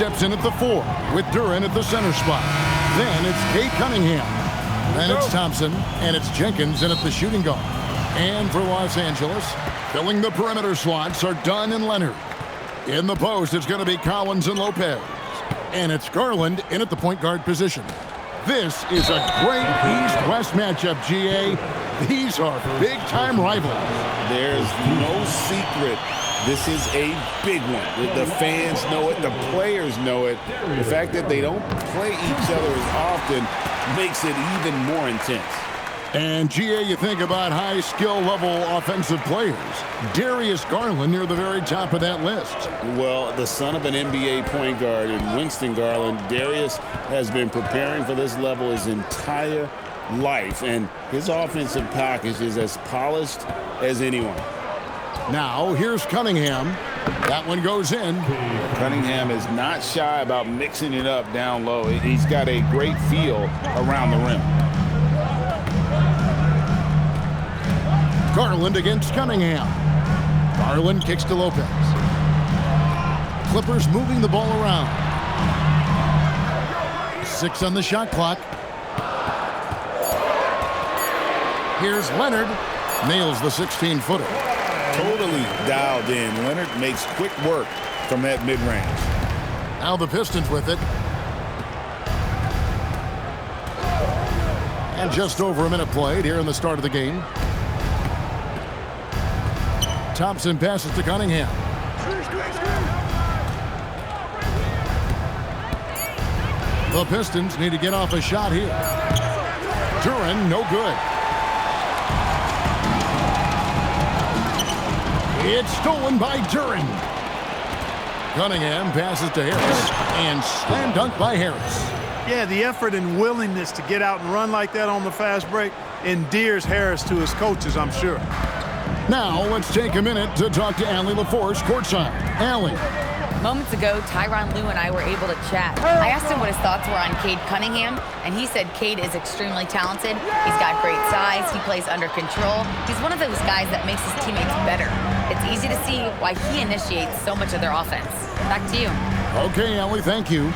Steps in at the 4 with Duran at the center spot. Then it's Cade Cunningham. Then it's Thompson, and it's Jenkins in at the shooting guard. And for Los Angeles, filling the perimeter slots are Dunn and Leonard. In the post, it's going to be Collins and Lopez. And it's Garland in at the point guard position. This is a great East-West matchup, GA. These are big-time rivals. There's no secret. This is a big one. The fans know it. The players know it. The fact that they don't play each other as often makes it even more intense. And, GA, you think about high skill level offensive players. Darius Garland near the very top of that list. Well, the son of an NBA point guard in Winston Garland, Darius has been preparing for this level his entire life. And his offensive package is as polished as anyone. Now, here's Cunningham. That one goes in. Cunningham is not shy about mixing it up down low. He's got a great feel around the rim. Garland against Cunningham. Garland kicks to Lopez. Clippers moving the ball around. 6 on the shot clock. Here's Leonard. Nails the 16-footer. Totally dialed in. Leonard makes quick work from that mid-range. Now the Pistons with it. And just over a minute played here in the start of the game. Thompson passes to Cunningham. The Pistons need to get off a shot here. Duran, no good. It's stolen by Duran. Cunningham passes to Harris, and slam dunk by Harris. Yeah, the effort and willingness to get out and run like that on the fast break endears Harris to his coaches, I'm sure. Now, let's take a minute to talk to Allie LaForce courtside. Allie. Moments ago, Tyronn Lue and I were able to chat. I asked him what his thoughts were on Cade Cunningham, and he said Cade is extremely talented. He's got great size. He plays under control. He's one of those guys that makes his teammates better. It's easy to see why he initiates so much of their offense. Back to you. Okay, Allie, thank you.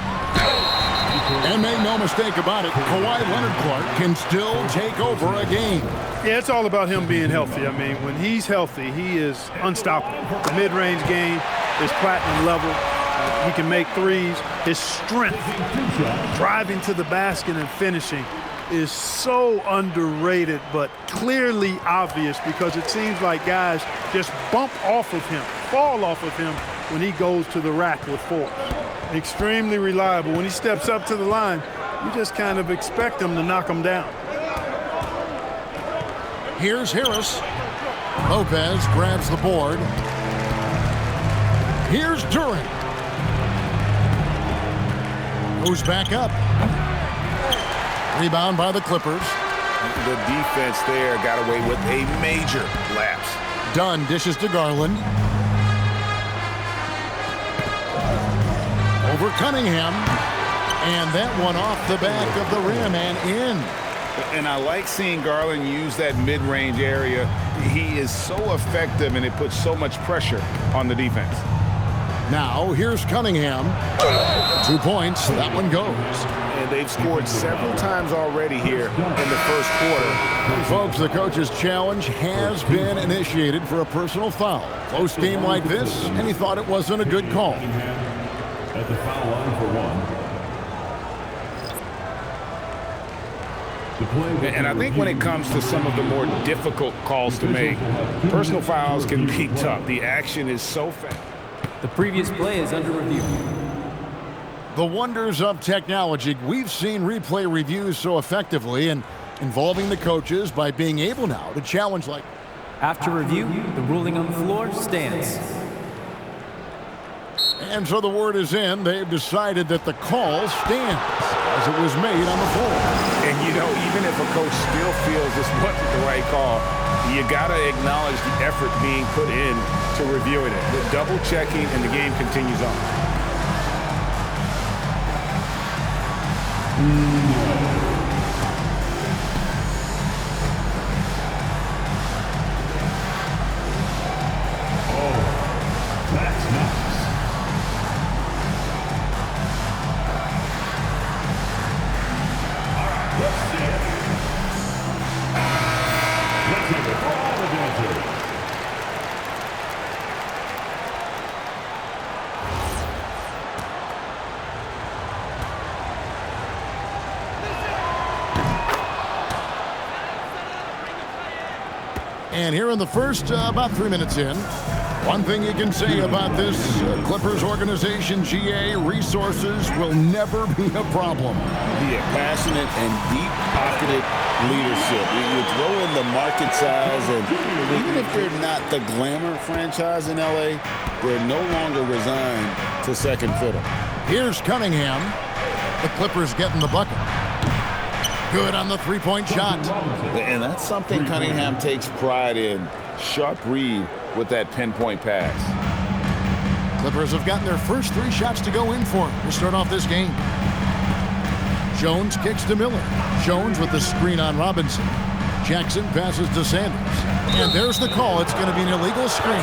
And make no mistake about it, Kawhi Leonard Clark can still take over a game. Yeah, it's all about him being healthy. I mean, when he's healthy, he is unstoppable. The mid-range game is platinum level. He can make threes. His strength, driving to the basket and finishing, is so underrated, but clearly obvious because it seems like guys just bump off of him, fall off of him when he goes to the rack with force. Extremely reliable. When he steps up to the line, you just kind of expect him to knock him down. Here's Harris. Lopez grabs the board. Here's Duran. Goes back up. Rebound by the Clippers. The defense there got away with a major lapse. Dunn dishes to Garland. Over Cunningham. And that one off the back of the rim and in. And I like seeing Garland use that mid-range area. He is so effective, and it puts so much pressure on the defense. Now, here's Cunningham. 2 points. That one goes. And they've scored several times already here in the first quarter. Folks, the coach's challenge has been initiated for a personal foul. Close game like this, and he thought it wasn't a good call. At the foul line for one. And I think when it comes to some of the more difficult calls to make, personal fouls can be tough. The action is so fast. The previous play is under review. The wonders of technology. We've seen replay reviews so effectively and involving the coaches by being able now to challenge like. After review, the ruling on the floor stands. And so the word is in. They've decided that the call stands as it was made on the floor. And, you know, even if a coach still feels this wasn't the right call, you got to acknowledge the effort being put in to reviewing it. The double checking, and the game continues on. And here in the first, about 3 minutes in, one thing you can say about this Clippers organization, GA, resources will never be a problem. Yeah, passionate and deep-pocketed leadership. You throw in the market size, and even if they're not the glamour franchise in L.A., they're no longer resigned to second fiddle. Here's Cunningham. The Clippers getting the bucket. Good on the three-point shot. And that's something Cunningham takes pride in. Sharp read with that pinpoint pass. Clippers have gotten their first 3 shots to go in for to start off this game. Jones kicks to Miller. Jones with the screen on Robinson. Jackson passes to Sanders. And there's the call. It's going to be an illegal screen.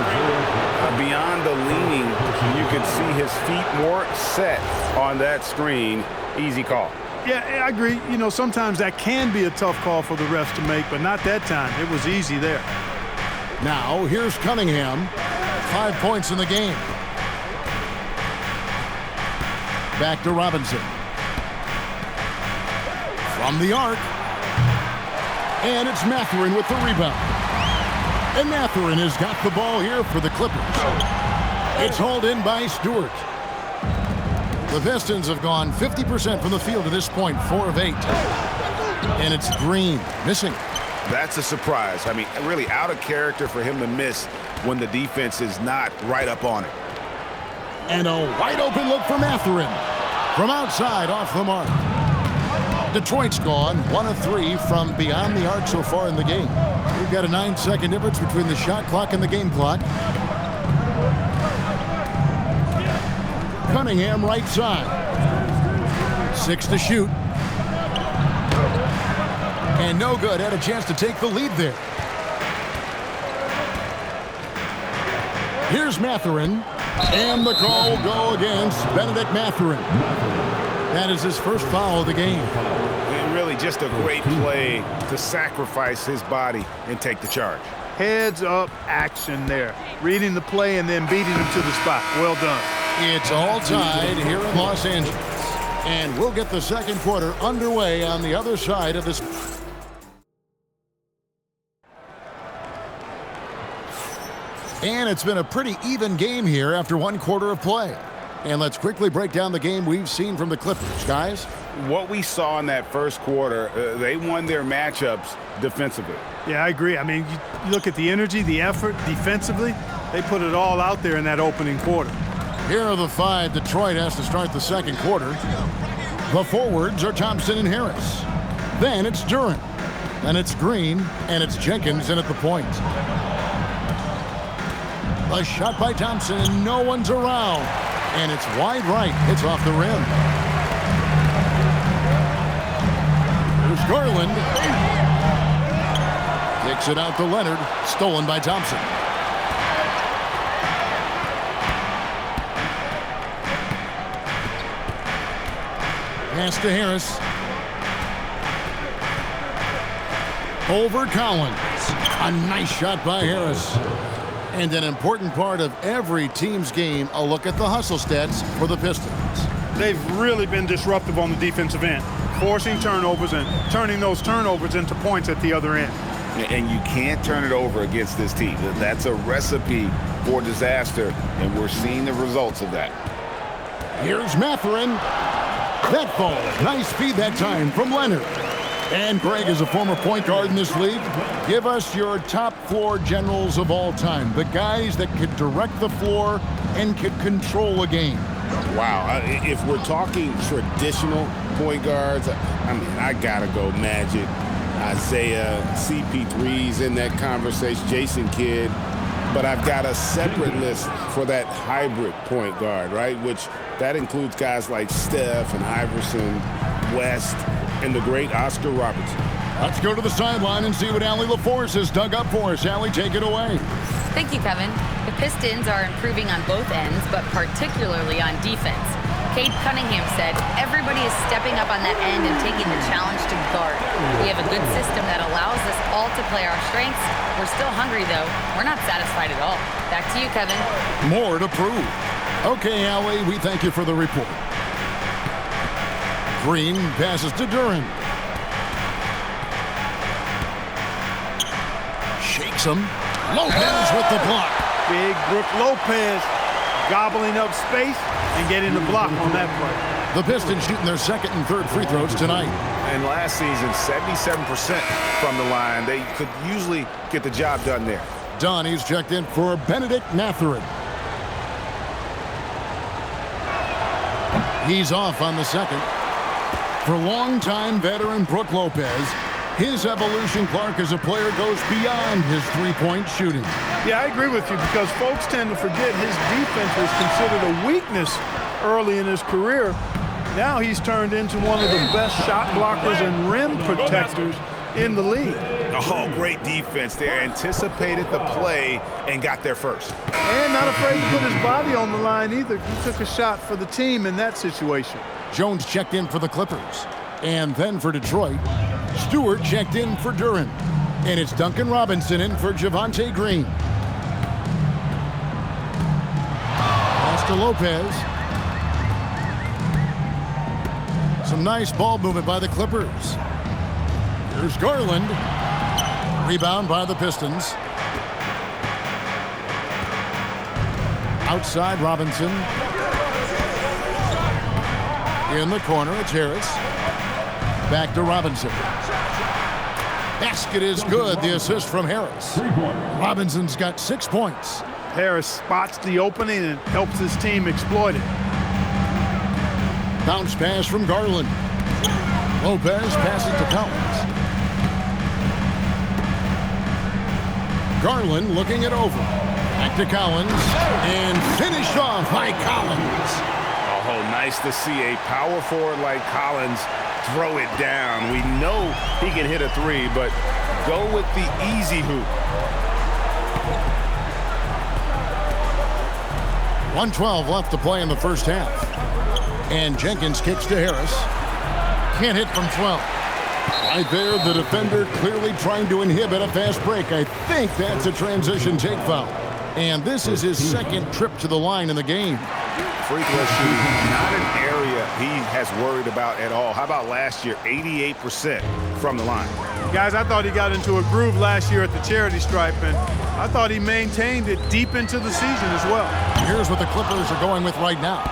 Beyond the leaning, you could see his feet more set on that screen. Easy call. Yeah, I agree. You know, sometimes that can be a tough call for the refs to make, but not that time. It was easy there. Now, here's Cunningham. 5 points in the game. Back to Robinson. From the arc. And it's Mathurin with the rebound. And Mathurin has got the ball here for the Clippers. It's hauled in by Stewart. The Pistons have gone 50% from the field to this point, 4 of 8. And it's Green missing. That's a surprise. I mean, really out of character for him to miss when the defense is not right up on it. And a wide open look for Mathurin. From outside, off the mark. Detroit's gone 1 of 3 from beyond the arc so far in the game. We've got a 9-second difference between the shot clock and the game clock. Cunningham right side. 6 to shoot. And no good. Had a chance to take the lead there. Here's Mathurin. And the call will go against Benedict Mathurin. That is his first foul of the game. And really just a great play to sacrifice his body and take the charge. Heads up action there. Reading the play and then beating him to the spot. Well done. It's all tied here in Los Angeles. And we'll get the second quarter underway on the other side of this. And it's been a pretty even game here after 1 quarter of play. And let's quickly break down the game we've seen from the Clippers, guys. What we saw in that first quarter, they won their matchups defensively. Yeah, I agree. I mean, you look at the energy, the effort defensively, they put it all out there in that opening quarter. Here are the 5 Detroit has to start the second quarter. The forwards are Thompson and Harris. Then it's Duren. Then it's Green, and it's Jenkins in at the point. A shot by Thompson, and no one's around. And it's wide right. It's off the rim. Here's Garland. Kicks it out to Leonard. Stolen by Thompson. Pass to Harris. Over Collins. A nice shot by Harris. And an important part of every team's game, a look at the hustle stats for the Pistons. They've really been disruptive on the defensive end, forcing turnovers and turning those turnovers into points at the other end. And you can't turn it over against this team. That's a recipe for disaster, and we're seeing the results of that. Here's Mathurin. That ball, nice feed that time from Leonard. And Greg is a former point guard in this league. Give us your top floor generals of all time. The guys that could direct the floor and could control a game. Wow. If we're talking traditional point guards, I mean, I got to go Magic, Isaiah, CP3's in that conversation, Jason Kidd. But I've got a separate list for that hybrid point guard, right? Which that includes guys like Steph and Iverson, West, and the great Oscar Robertson. Let's go to the sideline and see what Allie LaForce has dug up for us. Allie, take it away. Thank you, Kevin. The Pistons are improving on both ends, but particularly on defense. Cade Cunningham said, everybody is stepping up on that end and taking the challenge to guard. We have a good system that allows us all to play our strengths. We're still hungry, though. We're not satisfied at all. Back to you, Kevin. More to prove. Okay, Allie, we thank you for the report. Green passes to Duren. Shakes Grissom. Lopez with the block. Big Brook Lopez gobbling up space and getting the block on that play. The Pistons shooting their second and third free throws tonight. And last season, 77% from the line. They could usually get the job done there. Donnie's checked in for Benedict Mathurin. He's off on the second. For longtime veteran Brook Lopez, his evolution, Clark, as a player goes beyond his three-point shooting. Yeah, I agree with you because folks tend to forget his defense was considered a weakness early in his career. Now he's turned into one of the best shot blockers and rim protectors in the league. Oh, great defense there. Anticipated the play and got there first. And not afraid to put his body on the line either. He took a shot for the team in that situation. Jones checked in for the Clippers. And then for Detroit, Stewart checked in for Duren. And it's Duncan Robinson in for Javonte Green. Pass to Lopez. Some nice ball movement by the Clippers. Here's Garland. Rebound by the Pistons. Outside Robinson. In the corner, it's Harris. Back to Robinson. Basket is good. The assist from Harris. Robinson's got 6 points. Harris spots the opening and helps his team exploit it. Bounce pass from Garland. Lopez passes to Collins. Garland looking it over. Back to Collins. And finished off by Collins. Oh, nice to see a power forward like Collins throw it down. We know he can hit a three, but go with the easy hoop. 1:12 left to play in the first half. And Jenkins kicks to Harris. Can't hit from 12. Right there, the defender clearly trying to inhibit a fast break. I think that's a transition take foul. And this is his second trip to the line in the game. Free throw shooting, not an area he has worried about at all. How about last year, 88% from the line? Guys, I thought he got into a groove last year at the charity stripe, and I thought he maintained it deep into the season as well. Here's what the Clippers are going with right now.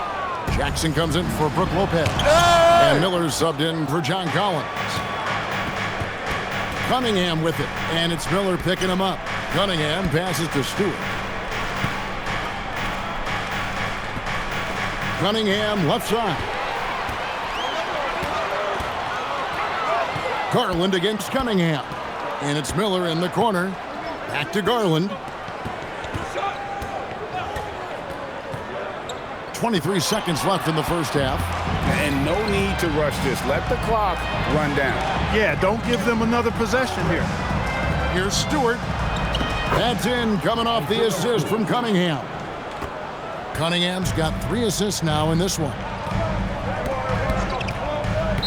Jackson comes in for Brook Lopez. And Miller's subbed in for John Collins. Cunningham with it, and it's Miller picking him up. Cunningham passes to Stewart. Cunningham left side. Garland against Cunningham. And it's Miller in the corner. Back to Garland. 23 seconds left in the first half. And no need to rush this. Let the clock run down. Yeah, don't give them another possession here. Here's Stewart. That's in, coming off the assist from Cunningham. Cunningham's got 3 assists now in this one.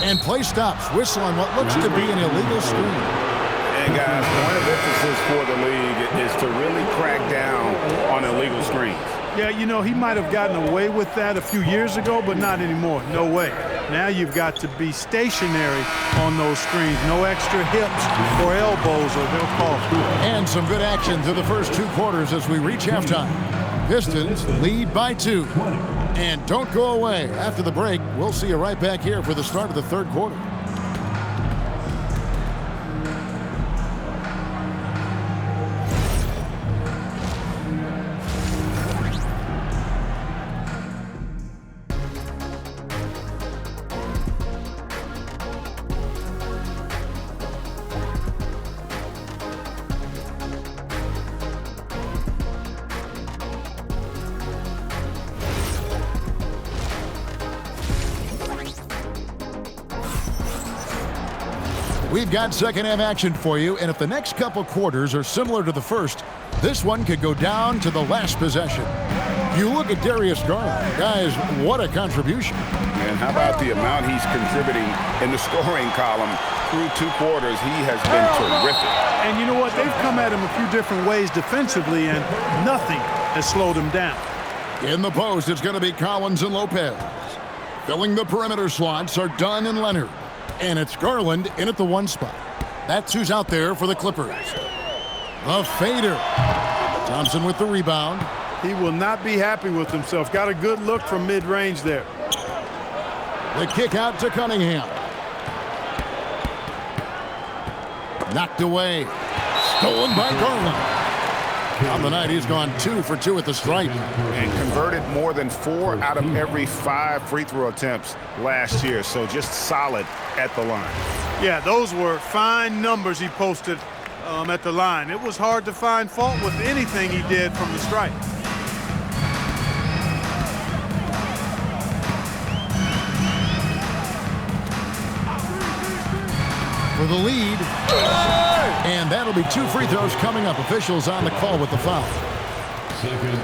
And play stops. Whistle on what looks to be an illegal screen. And guys, point of emphasis for the league is to really crack down on illegal screens. Yeah, you know, he might have gotten away with that a few years ago, but not anymore. No way. Now you've got to be stationary on those screens. No extra hips or elbows or they'll call. And some good action to the first 2 quarters as we reach halftime. Pistons lead by 2. And don't go away. After the break, we'll see you right back here for the start of the third quarter. We've got second half action for you, and if the next couple quarters are similar to the first, this one could go down to the last possession. You look at Darius Garland. Guys, what a contribution. And how about the amount he's contributing in the scoring column through 2 quarters? He has been terrific. And you know what? They've come at him a few different ways defensively, and nothing has slowed him down. In the post, it's going to be Collins and Lopez. Filling the perimeter slots are Dunn and Leonard. And it's Garland in at the 1 spot. That's who's out there for the Clippers. A fader. Thompson with the rebound. He will not be happy with himself. Got a good look from mid-range there. The kick out to Cunningham. Knocked away. Stolen by Garland. On the night, he's gone 2 for 2 at the stripe. And converted more than 4 out of every 5 free throw attempts last year. So just solid at the line. Yeah, those were fine numbers he posted at the line. It was hard to find fault with anything he did from the stripe. For the lead. And that'll be 2 free throws coming up. Officials on the call with the foul.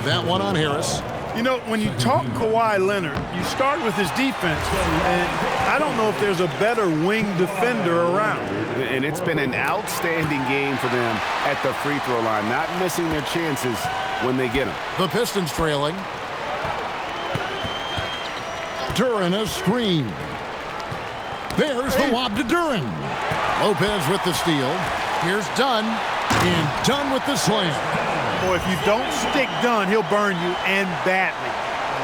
That one on Harris. You know, when you talk Kawhi Leonard, you start with his defense. And I don't know if there's a better wing defender around. And it's been an outstanding game for them at the free throw line, not missing their chances when they get them. The Pistons trailing. Duren a screen. There's the lob to Duren. Lopez with the steal. Here's Dunn. And Dunn with the slam. Boy, if you don't stick Dunn, he'll burn you, and badly.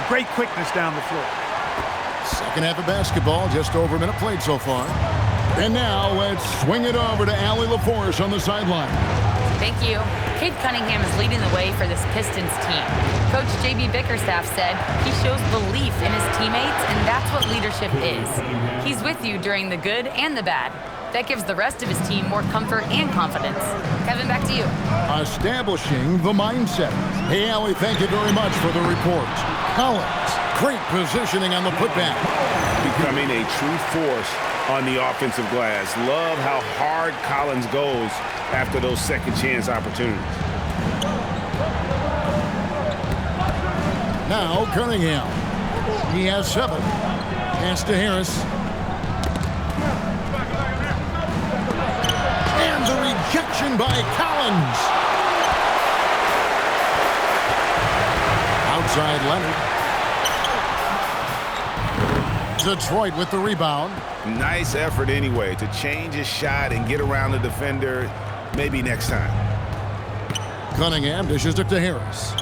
Great quickness down the floor. Second half of basketball, just over a minute played so far. And now let's swing it over to Allie LaForce on the sideline. Thank you. Cade Cunningham is leading the way for this Pistons team. Coach J.B. Bickerstaff said he shows belief in his teammates, and that's what leadership is. He's with you during the good and the bad. That gives the rest of his team more comfort and confidence. Kevin, back to you. Establishing the mindset. Hey, Allie, thank you very much for the report. Collins, great positioning on the putback. Becoming a true force on the offensive glass. Love how hard Collins goes after those second chance opportunities. Now Cunningham. He has 7. Pass to Harris. And the rejection by Collins. Outside Leonard. Detroit with the rebound. Nice effort anyway to change his shot and get around the defender. Maybe next time. Cunningham dishes it to Harris.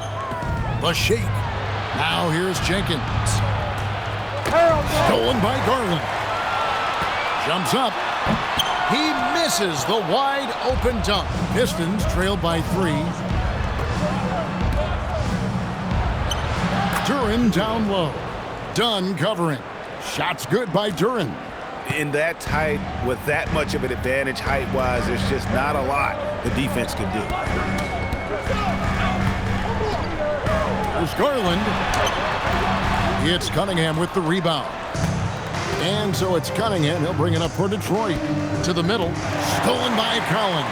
The shake. Now here's Jenkins. Stolen by Garland. Jumps up. He misses the wide open dunk. Pistons trailed by 3. Duren down low. Dunn covering. Shots good by Duren. In that tight, with that much of an advantage height-wise, there's just not a lot the defense can do. There's Garland. It's Cunningham with the rebound. And so it's Cunningham. He'll bring it up for Detroit. To the middle. Stolen by Collins.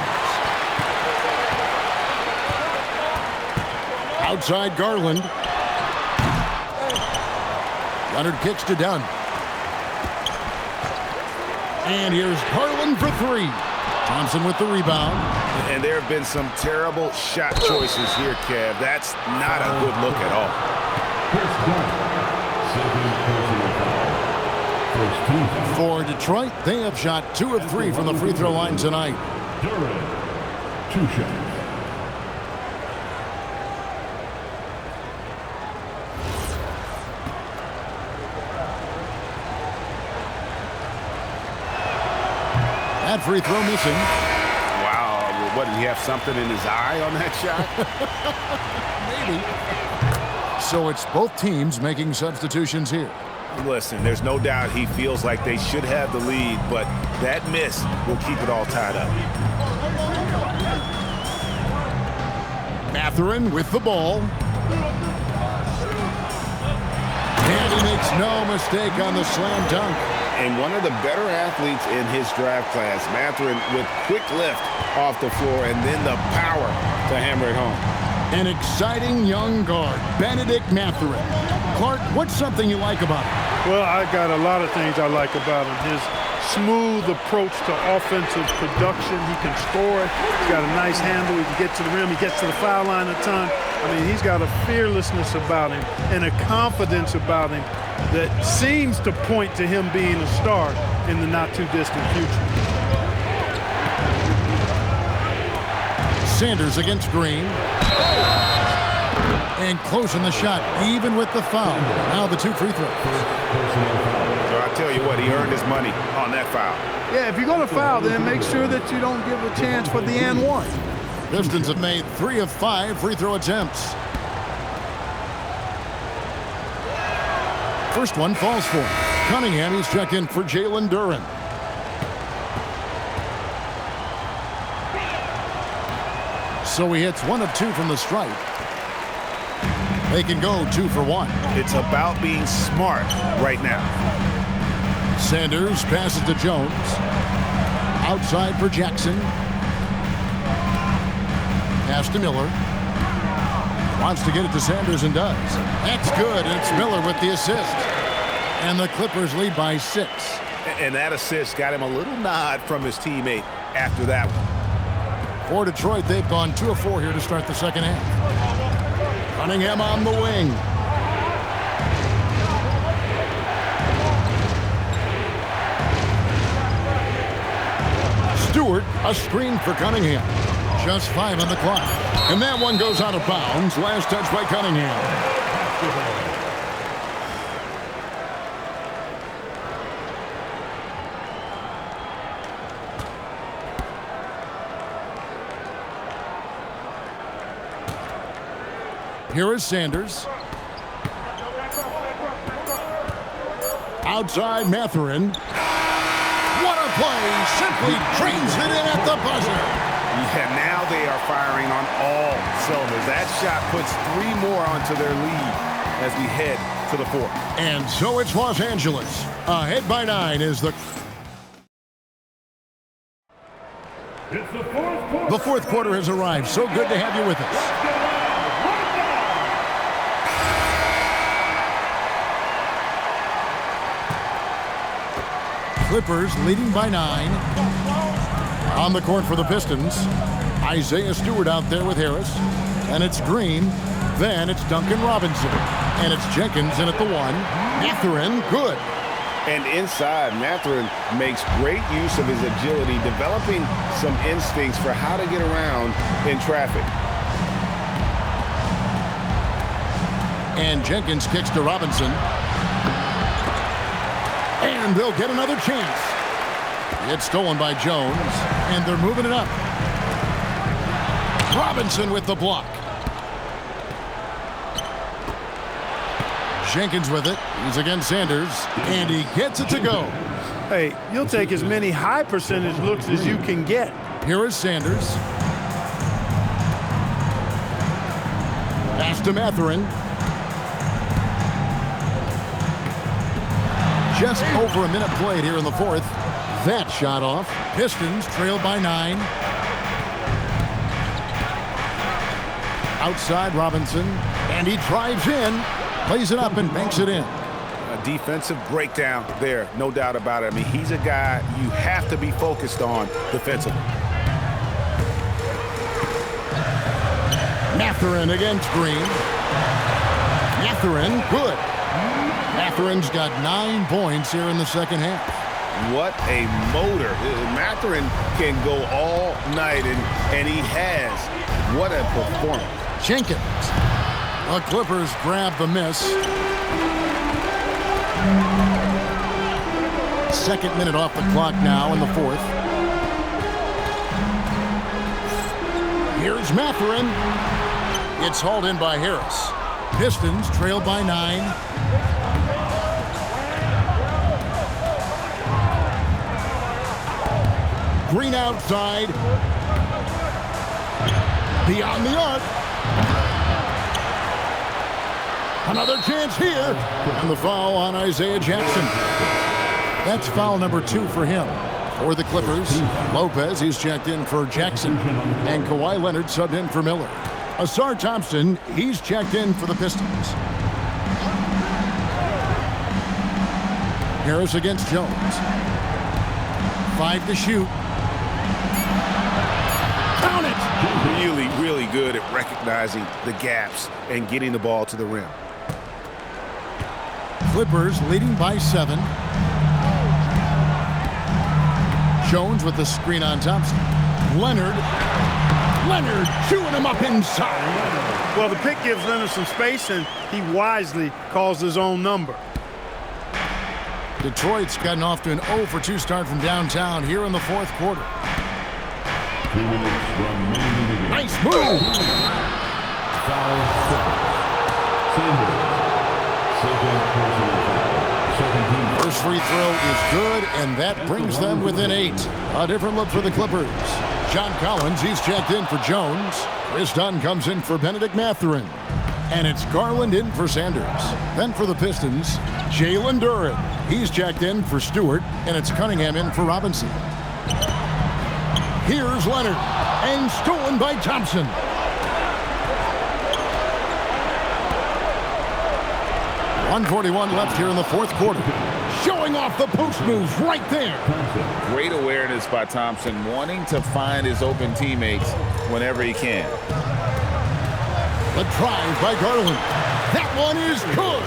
Outside Garland. Leonard kicks to Dunn. And here's Garland for 3. Thompson with the rebound. And there have been some terrible shot choices here, Kev. That's not a good look at all. For Detroit, they have shot 2 of 3 from the free throw line tonight. Duren, 2 shots. That free throw missing. Wow, what, did he have something in his eye on that Maybe. So it's both teams making substitutions here. shot? Listen, there's no doubt he feels like they should have the lead, but that miss will keep it all tied up. Mathurin with the ball. And he makes no mistake on the slam dunk. And one of the better athletes in his draft class, Mathurin, with quick lift off the floor and then the power to hammer it home. An exciting young guard, Benedict Mathurin. Clark, what's something you like about him? Well, I got a lot of things I like about him. His smooth approach to offensive production. He can score it. He's got a nice handle. He can get to the rim. He gets to the foul line a ton. I mean, he's got a fearlessness about him and a confidence about him that seems to point to him being a star in the not-too-distant future. Sanders against Green. And close in the shot, even with the foul. Now the 2 free throws. So I tell you what, he earned his money on that foul. Yeah, if you're going to foul, then make sure that you don't give a chance for the and one. Pistons have made 3 of 5 free throw attempts. First one falls for him. Cunningham, he's checked in for Jalen Duren. So he hits 1 of 2 from the stripe. They can go 2 for 1. It's about being smart right now. Sanders passes to Jones. Outside for Jackson. Pass to Miller. Wants to get it to Sanders and does. That's good. And it's Miller with the assist. And the Clippers lead by 6. And that assist got him a little nod from his teammate after that one. For Detroit, they've gone 2 of 4 here to start the second half. Cunningham on the wing. Stewart, a screen for Cunningham. Just 5 on the clock. And that one goes out of bounds. Last touch by Cunningham. Here is Sanders. Outside Mathurin. What a play. Simply drains it in at the buzzer. Yeah, now they are firing on all cylinders. That shot puts 3 more onto their lead as we head to the 4th. And so it's Los Angeles. Ahead by 9 is the... It's the 4th quarter. The 4th quarter has arrived. So good to have you with us. Clippers leading by 9. On the court for the Pistons, Isaiah Stewart out there with Harris. And it's Green. Then it's Duncan Robinson. And it's Jenkins in at the 1. Mathurin, good. And inside, Mathurin makes great use of his agility, developing some instincts for how to get around in traffic. And Jenkins kicks to Robinson. And they'll get another chance. It's stolen by Jones, and they're moving it up. Robinson with the block. Jenkins with it. He's against Sanders, and he gets it to go. Hey, you'll take as many high percentage looks as you can get. Here is Sanders. Pass to Mathurin. Just over a minute played here in the 4th. That shot off. Pistons trailed by 9. Outside Robinson. And he drives in. Plays it up and banks it in. A defensive breakdown there, no doubt about it. I mean, he's a guy you have to be focused on defensively. Mathurin against Green. Mathurin, good. Mathurin's got 9 points here in the second half. What a motor. Mathurin can go all night, and he has. What a performance. Jenkins. The Clippers grab the miss. Second minute off the clock now in the 4th. Here's Mathurin. It's hauled in by Harris. Pistons trail by 9. Green outside. Beyond the arc. Another chance here. And the foul on Isaiah Jackson. That's foul number 2 for him. For the Clippers, Lopez, he's checked in for Jackson. And Kawhi Leonard subbed in for Miller. Asar Thompson, he's checked in for the Pistons. Harris against Jones. 5 to shoot. Count it! Really, really good at recognizing the gaps and getting the ball to the rim. Clippers leading by 7. Jones with the screen on Thompson. Leonard. Leonard chewing him up inside. Well, the pick gives Leonard some space, and he wisely calls his own number. Detroit's gotten off to an 0-for-2 start from downtown here in the fourth quarter. 2 minutes remaining. Nice move. Foul 7. Sanders. Second personal foul. Second team. First free throw is good, and that brings them within 8. A different look for the Clippers. John Collins, he's checked in for Jones. Chris Dunn comes in for Benedict Mathurin. And it's Garland in for Sanders. Then for the Pistons, Jalen Duren. He's checked in for Stewart, and it's Cunningham in for Robinson. Here's Leonard, and stolen by Thompson. .141 left here in the fourth quarter. Showing off the post moves right there. Great awareness by Thompson, wanting to find his open teammates whenever he can. The drive by Garland. That one is good.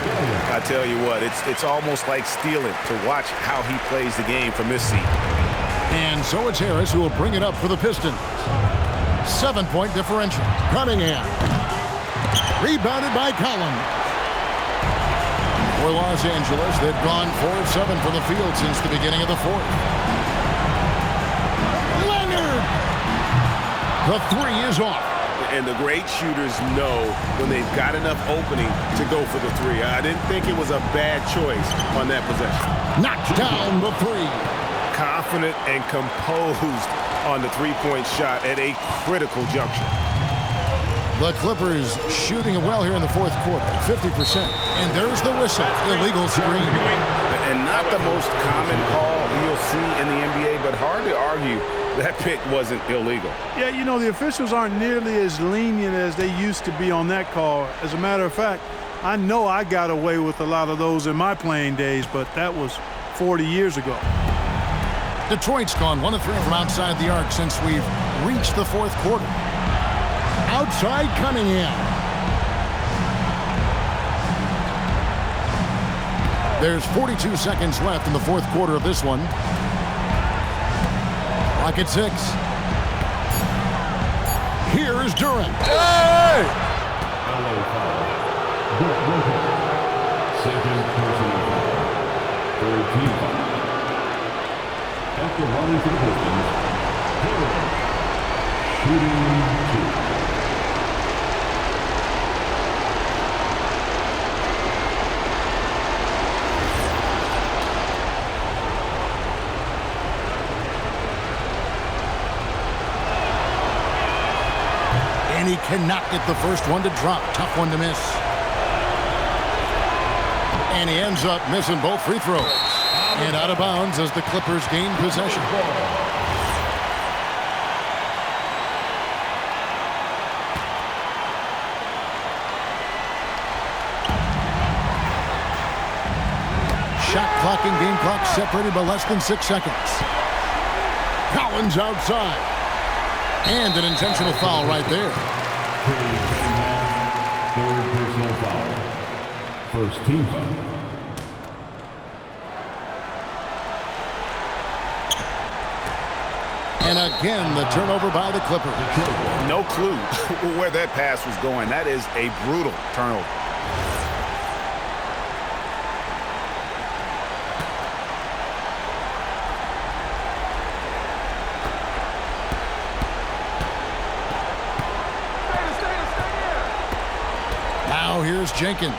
I tell you what, it's almost like stealing to watch how he plays the game from this seat. And so it's Harris who will bring it up for the Pistons. 7-point differential. Cunningham. Rebounded by Collins. For Los Angeles, they've gone 4 of 7 from the field since the beginning of the fourth. Leonard! The three is off. And the great shooters know when they've got enough opening to go for the three. I didn't think it was a bad choice on that possession. Knocks down the three. Confident and composed on the three-point shot at a critical juncture. The Clippers shooting it well here in the fourth quarter, 50%. And there's the whistle, illegal screen. And not the most common call you'll see in the NBA, but hard to argue that pick wasn't illegal. Yeah, you know, the officials aren't nearly as lenient as they used to be on that call. As a matter of fact, I know I got away with a lot of those in my playing days, but that was 40 years ago. Detroit's gone 1 of 3 from outside the arc since we've reached the fourth quarter. Outside Cunningham. There's 42 seconds left in the fourth quarter of this one. Clock at 6. Here's Duren. Hey! LA foul. Second personal foul. Third team foul. After running for the Pistons, shooting 2. And he cannot get the first one to drop. Tough one to miss. And he ends up missing both free throws. And out of bounds as the Clippers gain possession. Shot clock and game clock separated by less than 6 seconds. Collins outside. And an intentional foul right there. Third personal foul. First team foul. And again, the turnover by the Clippers. No clue where that pass was going. That is a brutal turnover. Now here's Jenkins,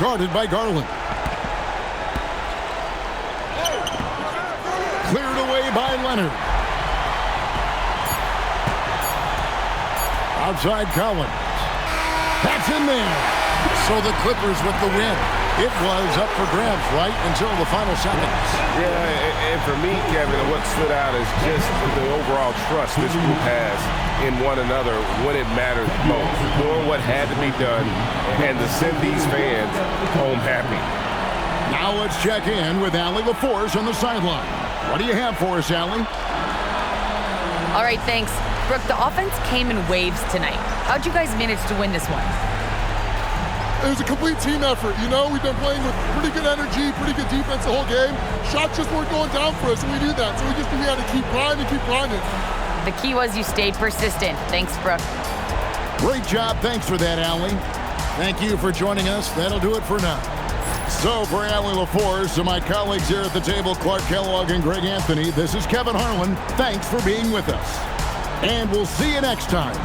guarded by Garland. Cleared away by Leonard. Outside Collins. That's in there. So the Clippers with the win. It was up for grabs right until the final seconds. Yeah, and for me, Kevin, what stood out is just the overall trust this group has in one another when it matters most. Doing what had to be done and to send these fans home happy. Now let's check in with Allie LaForce on the sideline. What do you have for us, Allie? All right, thanks. Brooke, the offense came in waves tonight. How'd you guys manage to win this one? It was a complete team effort. You know, we've been playing with pretty good energy, pretty good defense the whole game. Shots just weren't going down for us, and we knew that. So we had to keep grinding, keep grinding. The key was you stayed persistent. Thanks, Brooke. Great job. Thanks for that, Allie. Thank you for joining us. That'll do it for now. So for Allie LaForce and my colleagues here at the table, Clark Kellogg and Greg Anthony, this is Kevin Harlan. Thanks for being with us. And we'll see you next time